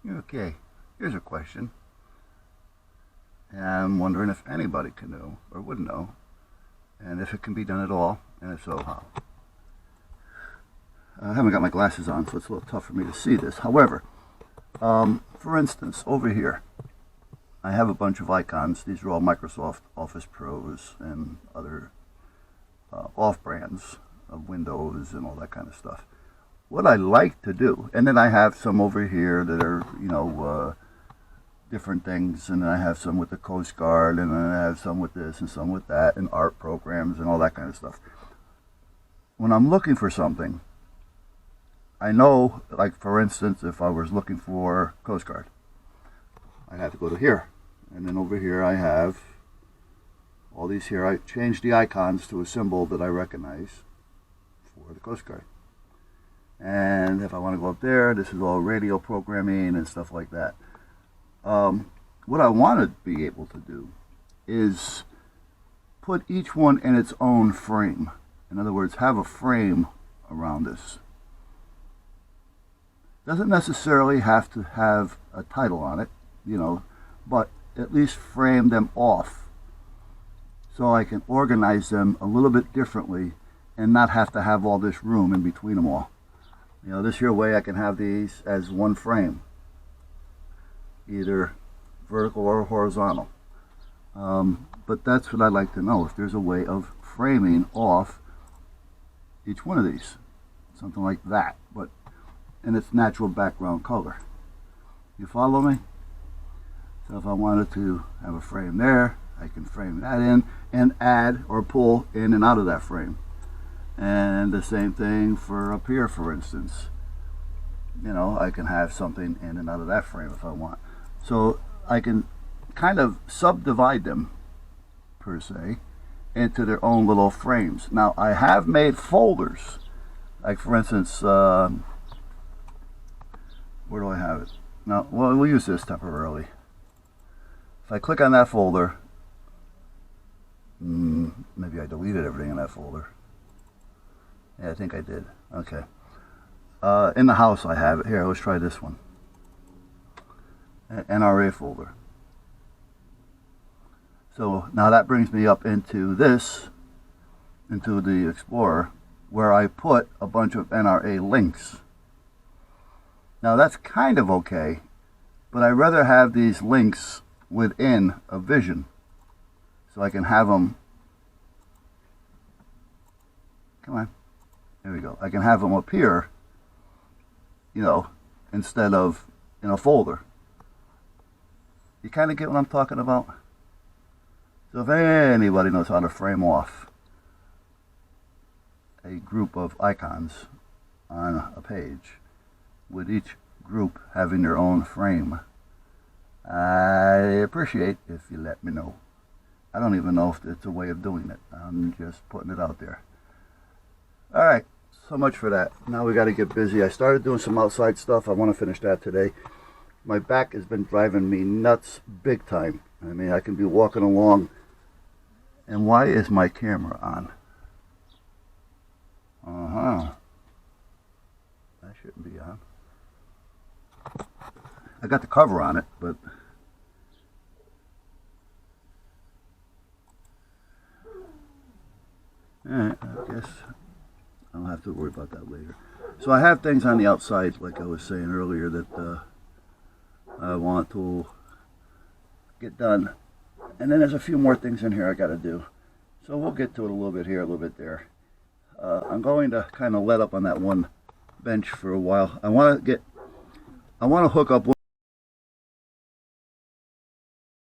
Okay, here's a question. And I'm wondering if anybody can know or would know, and if it can be done at all, and if so, how. I haven't got my glasses on, so it's a little tough for me to see this. However, for instance, over here, I have a bunch of icons. These are all Microsoft Office Pros and other off-brands of Windows and all that kind of stuff. What I like to do, and then I have some over here that are, different things, and then I have some with the Coast Guard, and then I have some with this and some with that, and art programs and all that kind of stuff. When I'm looking for something, I know, like for instance, if I was looking for Coast Guard, I'd have to go to here, and then over here I have all these here. I change the icons to a symbol that I recognize for the Coast Guard. And if I want to go up there, this is all radio programming and stuff like that. What I want to be able to do is put each one in its own frame. In other words, have a frame around this. Doesn't necessarily have to have a title on it, but at least frame them off so I can organize them a little bit differently and not have to have all this room in between them all. This here way I can have these as one frame, either vertical or horizontal. But that's what I'd like to know, if there's a way of framing off each one of these. Something like that, but in its natural background color. You follow me? So if I wanted to have a frame there, I can frame that in and add or pull in and out of that frame. And the same thing for up here, for instance. I can have something in and out of that frame if I want. So I can kind of subdivide them, per se, into their own little frames. Now, I have made folders. Like, for instance, where do I have it? Now, well, we'll use this temporarily. If I click on that folder, maybe I deleted everything in that folder. Yeah, I think I did. Okay. In the house I have it. Here, let's try this one. NRA folder. So now that brings me up into this, into the Explorer, where I put a bunch of NRA links. Now that's kind of okay, but I'd rather have these links within a vision, so I can have them, come on, there we go, I can have them up here, instead of in a folder. You kind of get what I'm talking about? So if anybody knows how to frame off a group of icons on a page, with each group having their own frame, I appreciate if you let me know. I don't even know if it's a way of doing it. I'm just putting it out there. Alright, so much for that. Now we got to get busy. I started doing some outside stuff. I want to finish that today. My back has been driving me nuts big time. I mean, I can be walking along, and why is my camera on? That shouldn't be on. I got the cover on it, but alright, I guess I'll have to worry about that later. So I have things on the outside, like I was saying earlier, that I want to get done. And then there's a few more things in here I got to do. So we'll get to it a little bit here, a little bit there. I'm going to kind of let up on that one bench for a while. I want to hook up